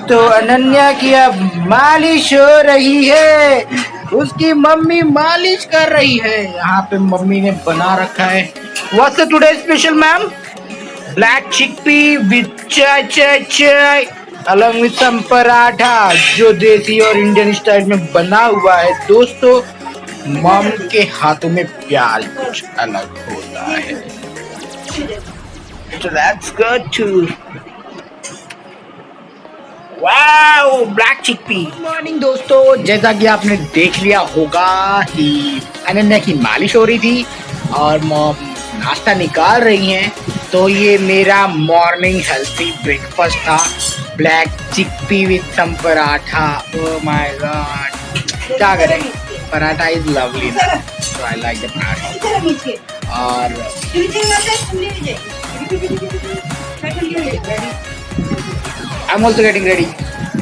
तो अनन्या की अब मालिश हो रही है, उसकी मम्मी मालिश कर रही है। यहाँ पे मम्मी ने बना रखा है। What's today special ma'am? Black chickpea with चाय चाय चाय अलॉन्ग विथ सम पराठा, जो देसी और इंडियन स्टाइल में बना हुआ है। दोस्तों, मम के हाथों में प्यार कुछ अलग होता है। So let's go to wow black chickpea. Morning दोस्तों, जैसा कि आपने देख लिया होगा कि अनन्या की मालिश हो रही थी और मॉम नाश्ता निकाल रही हैं। तो ये मेरा मॉर्निंग हेल्थी ब्रेकफास्ट था, black chickpea with some paratha. Oh my god, क्या करें, पराठा इज लवली ना, so I like the paratha. और I am also getting ready.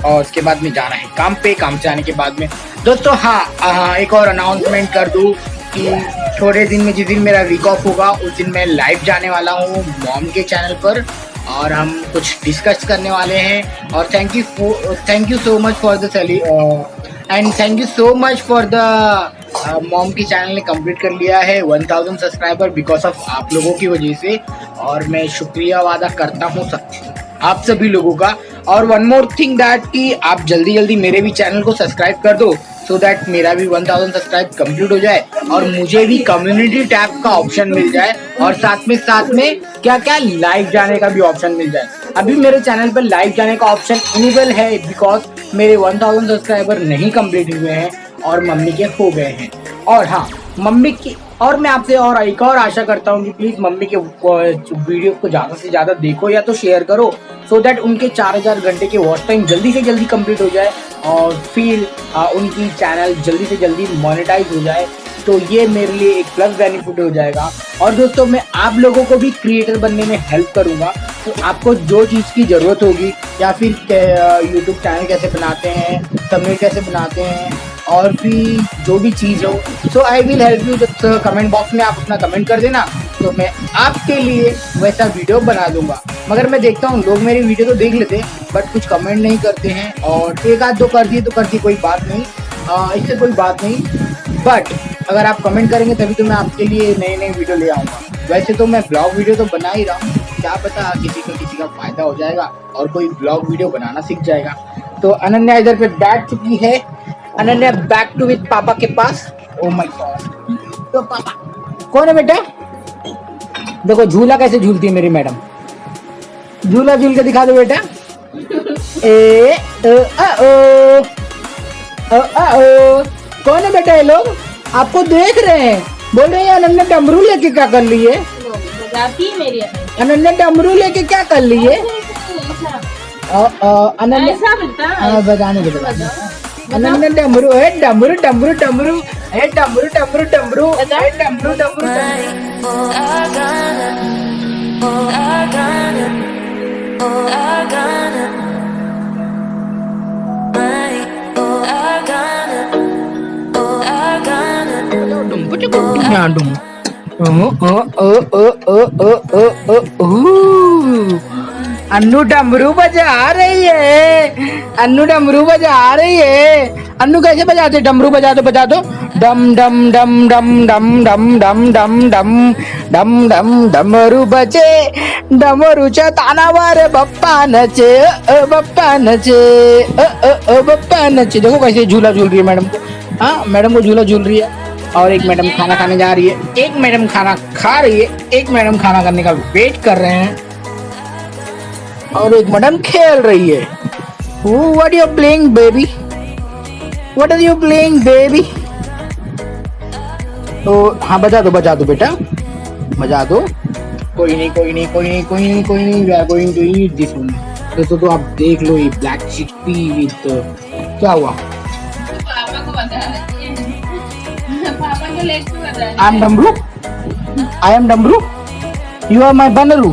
और उसके बाद में जाना है काम पे। काम से आने के बाद में दोस्तों, हाँ एक और अनाउंसमेंट कर दूँ कि थोड़े दिन में जिस दिन मेरा वीक ऑफ होगा उस दिन मैं लाइव जाने वाला हूँ मॉम के चैनल पर, और हम कुछ डिस्कस करने वाले हैं। और thank you so much for the end thank you so much for the mom की चैनल ने कंप्लीट कर लिया है 1000 सब्सक्राइबर बिकॉज ऑफ आप लोगों की वजह से। और मैं शुक्रिया वादा करता हूँ आप सभी लोगों का। और वन मोर थिंग दैट कि आप जल्दी जल्दी मेरे भी चैनल को सब्सक्राइब कर दो, सो दैट मेरा भी 1000 सब्सक्राइब कंप्लीट हो जाए और मुझे भी कम्युनिटी टैब का ऑप्शन मिल जाए, और साथ में क्या क्या लाइव जाने का भी ऑप्शन मिल जाए। अभी मेरे चैनल पर लाइव जाने का ऑप्शन इनेबल है बिकॉज मेरे 1000 सब्सक्राइबर नहीं कंप्लीट हुए हैं और मम्मी के हो गए हैं। और हाँ, मम्मी की, और मैं आपसे और एक और आशा करता हूँ कि प्लीज मम्मी के वीडियो को ज्यादा से ज्यादा देखो या तो शेयर करो, सो दैट उनके 4000 घंटे के वॉच टाइम जल्दी से जल्दी कंप्लीट हो जाए और फिर उनकी चैनल जल्दी से जल्दी मोनेटाइज हो जाए। तो ये मेरे लिए एक प्लस बेनिफिट हो जाएगा। और दोस्तों, मैं आप लोगों को भी क्रिएटर बनने में हेल्प करूंगा। तो आपको जो चीज़ की ज़रूरत होगी, या फिर यूट्यूब चैनल कैसे बनाते हैं, थंबनेल कैसे बनाते हैं, और भी जो भी चीज़ हो, सो आई विल हेल्प यू। तो कमेंट बॉक्स में आप अपना कमेंट कर देना, तो मैं आपके लिए वैसा वीडियो बना दूंगा। मगर मैं देखता हूँ लोग मेरी वीडियो तो देख लेते हैं बट कुछ कमेंट नहीं करते हैं, और एक आध दो कर दिए तो कर दिए, कोई बात नहीं, इससे कोई बात नहीं। बट अगर आप कमेंट करेंगे तभी तो मैं आपके लिए नए नए वीडियो ले आऊँगा। वैसे तो मैं ब्लॉग वीडियो तो बना ही रहा हूँ, क्या पता किसी का फ़ायदा हो जाएगा और कोई ब्लॉग वीडियो बनाना सीख जाएगा। तो अनन्या इधर पे बैठ चुकी है। अनन्या बैक टू विद पापा के पास। ओ माय गॉड, तो पापा कौन है बेटा? देखो झूला कैसे झूलती है मेरी मैडम, झूला झूल के दिखा दो बेटा। ए ओ कौन है बेटा? ये लोग आपको देख रहे हैं, बोल रहे हैं अनन्या डमरू लेके क्या कर ली है? अनन्या डमरू लेके क्या कर ली है? अनन्या बजाने के अनन्या डमरू है, डमरू डमरू डमरू है, डमरू डमरू डमरू है, डमरू डमरू अन्नू डमरू बजा रही है, अन्नू डमरू बजा रही है। अन्नू कैसे बजाते? डमरू बजा दो। डम डम डम डम डम डम डम डम डम डम डम डमरू बजे, डमरू तानावर बप्पा नचे, बप्पा नचे, बप्पा नचे। देखो कैसे झूला झूल रही है मैडम को। हाँ, मैडम को झूला झूल रही है। और एक मैडम खाना खाने जा रही है, एक मैडम खाना खा रही है, एक मैडम खाना करने का वेट कर रहे हैं, और एक मैडम खेल रही है। What you playing, baby? What are you playing, baby? तो हाँ, बजा दो बेटा, बजा दो। कोई नहीं, we are going to eat this one। तो आप देख लो ये ब्लैक चिकपी विथ क्या हुआ? पापा को बता दीजिए, पापा को लेके बता। I am डमरू, you are my बनरू,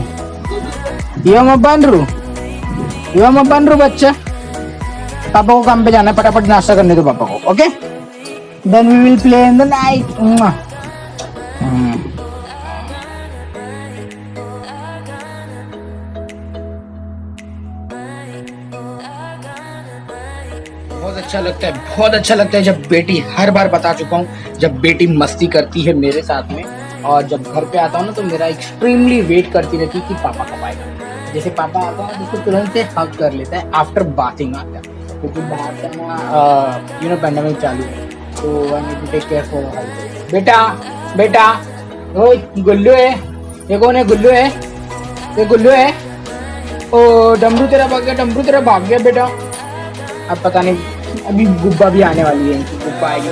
you are my बनरू बच्चा। पापा को काम पे जाना है, फटाफट नाश्ता करने दो पापा को, okay? Then we will play in the night. बहुत अच्छा लगता है, बहुत अच्छा लगता है जब बेटी, हर बार बता चुका हूँ, जब बेटी मस्ती करती है मेरे साथ में, और जब घर पे आता हूँ ना तो मेरा एक्सट्रीमली वेट करती रहती है कि पापा कब आएगा। जैसे पापा आता है तो तुरंत से हग कर लेता है, आफ्टर बाथिंग आता है, क्योंकि बाहर का पैंडेमिक चालू है, तो I need to take care for health. बेटा बेटा, ओ गुल्लू है, ये कौन है? गुल्लू है, ये गुल्लू है। ओ डमरू तेरा भाग गया, डमरू तेरा भाग गया बेटा। अब पता नहीं, अभी गुब्बा भी आने वाली है, गुब्बा आएगी।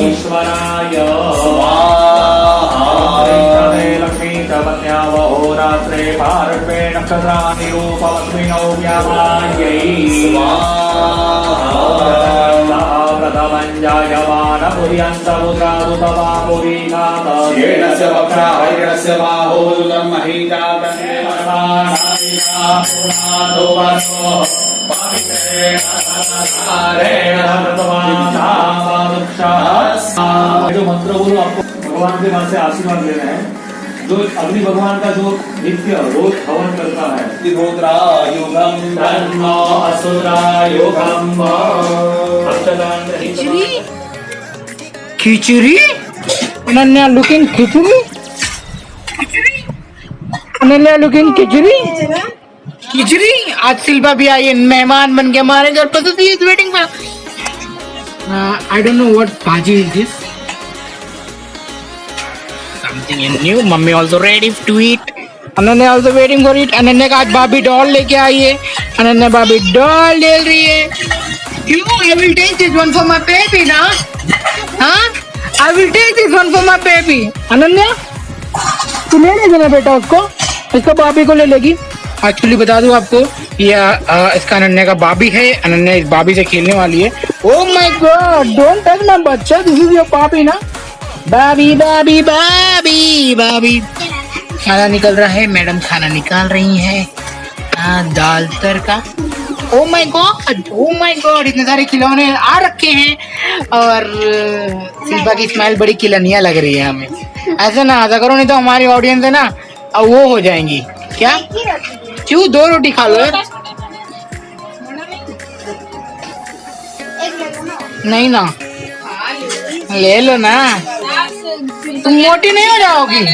ईश्वराय रात्रे पार्वे नक्षत्राणि रूपवस्मिनौ व्यामान्यै प्रथमञ्जायमानपुर्यन्तमुद्रादुतवापुरीघातस्य वक्राहैर्यस्य बाहोदुतं जो मंत्र बोलो आपको भगवान के पास से आशीर्वाद लेना है। जो अग्नि भगवान का जो नित्य रोज हवन करता है, खिचड़ी, अनन्या लुकिंग खिचड़ी, अनन्या लुकिंग खिचड़ी, खिचड़ी। आज शिल्पा भी आई है, मेहमान बन के हमारे घर पर, तो waiting for I don't know what bhaji is this. Something new. Mummy also ready to eat. Ananya also waiting for it. Ananya का आज भाभी डॉल लेके आई है। अनन्या भाभी डॉल ले रही है। You, I will take this one for my baby ना? हाँ? I will take this one for my baby. Ananya, तू ले लेगी ना बेटा उसको? इसको भाभी को ले लेगी? एक्चुअली बता दूं आपको, ये इसका अनन्या का बाबी है। अनन्या इस बाबी से खेलने वाली है। ओह my God, don't touch my बच्चा, दिस इज योर बाबी ना? बाबी बाबी बाबी बाबी। खाना निकल रहा है, मैडम खाना निकाल रही है। दाल तड़का। Oh my god, oh my god, इतने सारे खिलौने आ रखे हैं, और शिल्पा की स्माइल बड़ी किलनिया लग रही है हमें। ऐसे ना ऐसा करो, नहीं तो हमारी ऑडियंस है ना अब वो हो जाएंगी। क्या? क्यों? 2 रोटी खा लो यार। नहीं ना, ले लो ना, तुम मोटी नहीं हो जाओगी।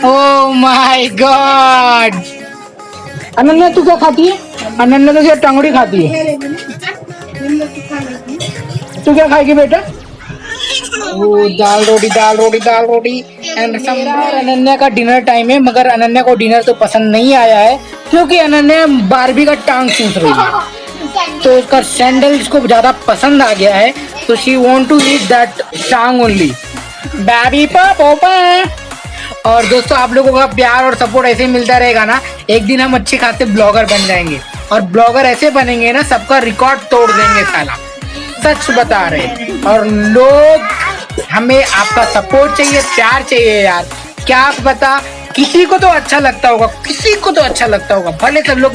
ओह माय गॉड। अनन्या तू क्या खाती है? अनन्या तो सिर्फ टंगड़ी खाती है। तू क्या खाएगी बेटा? वो दाल रोटी, दाल रोटी, दाल रोटी एंड सांभर। अनन्या का डिनर टाइम है, मगर अनन्या को डिनर तो पसंद नहीं आया है, क्योंकि अनन्या बारबी का टांग चूस रही है, तो उसका सैंडल इसको ज्यादा पसंद आ गया है, तो she want to eat that टांग ओनली। बेबी पापा। और दोस्तों, आप लोगों का प्यार और सपोर्ट ऐसे ही मिलता रहेगा ना, एक दिन हम अच्छे खासे ब्लॉगर बन जाएंगे, और ब्लॉगर ऐसे बनेंगे ना, सबका रिकॉर्ड तोड़ देंगे साला, सच बता रहे। और लोग, हमें आपका सपोर्ट चाहिए, प्यार चाहिए यार। क्या पता किसी को तो अच्छा लगता होगा, किसी को तो अच्छा लगता होगा, भले सब लोग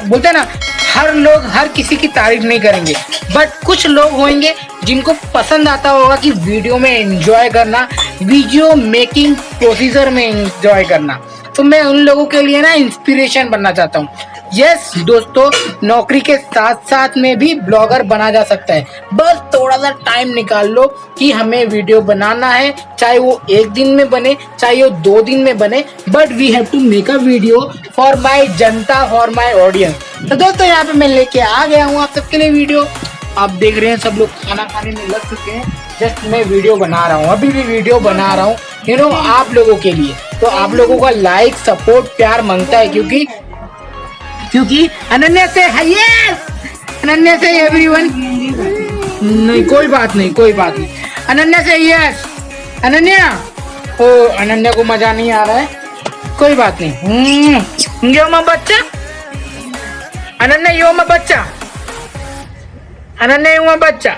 बोलते हैं ना, हर लोग हर किसी की तारीफ नहीं करेंगे, बट कुछ लोग होंगे जिनको पसंद आता होगा कि वीडियो में एंजॉय करना, वीडियो मेकिंग प्रोसीजर में एंजॉय करना। तो मैं उन लोगों के लिए ना इंस्पिरेशन बनना चाहता हूँ। यस दोस्तों, नौकरी के साथ साथ में भी ब्लॉगर बना जा सकता है, बस थोड़ा सा टाइम निकाल लो कि हमें वीडियो बनाना है, चाहे वो 1 दिन में बने, चाहे वो 2 दिन में बने, but we have to make a video for my जनता, फॉर माई ऑडियंस। तो दोस्तों, यहाँ पे मैं लेके आ गया हूँ आप सबके लिए वीडियो। आप देख रहे हैं सब लोग खाना खाने में लग चुके हैं, जस्ट मैं वीडियो बना रहा हूँ, अभी भी वीडियो बना रहा हूँ, यू नो, आप लोगों के लिए। तो आप लोगों का लाइक, सपोर्ट, प्यार मांगता है, क्योंकि अनन्या से है, यस, अनन्या से एवरीवन। नहीं, कोई बात नहीं, कोई बात नहीं। अनन्या से यस, अनन्या। ओ, अनन्या को मजा नहीं आ रहा है, कोई बात नहीं। यो मां बच्चा, अनन्या यो मां बच्चा, अनन्या यो मां बच्चा,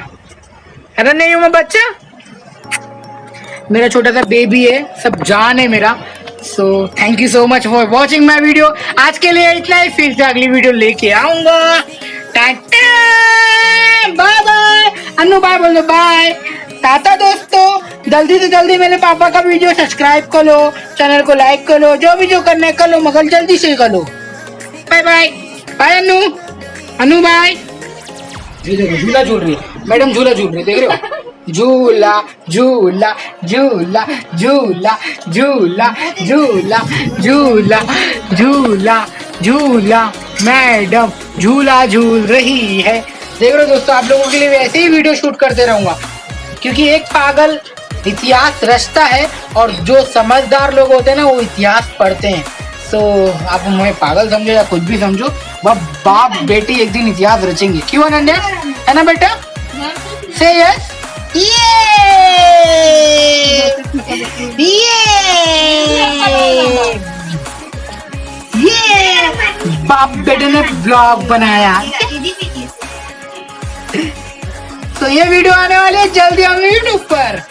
अनन्या यो मां बच्चा। मेरा छोटा सा बेबी है, सब जान है मेरा। So thank you so much for watching my video. आज के लिए इतना ही, फिर से अगली वीडियो लेके आऊंगा। Tata bye bye. Anu bye बोल दो, बाय टाटा दोस्तों। जल्दी से जल्दी मेरे पापा का वीडियो सब्सक्राइब कर लो, चैनल को लाइक कर लो, जो भी जो करना है कर लो, मगर जल्दी से कर लो। बाय बाय बाय अनु, अनु बाय। ये देखो झूला झूल रही है मैडम, झूला झूल रही है, देख रहे हो? झूला झूला झूला झूला झूला झूला झूला झूला झूला मैडम झूला झूल रही है। देख रहे हो दोस्तों, आप लोगों के लिए वैसे ही वीडियो शूट करते रहूंगा, क्योंकि एक पागल इतिहास रचता है और जो समझदार लोग होते हैं ना वो इतिहास पढ़ते हैं। सो आप मुझे पागल समझो या कुछ भी समझो, वह बाप बेटी एक दिन इतिहास रचेंगे। क्यों अनन्या, है ना बेटा? से यस। ये बाप बेटे ने ब्लॉग बनाया। तो ये वीडियो आने वाली है जल्दी होंगे यूट्यूब पर।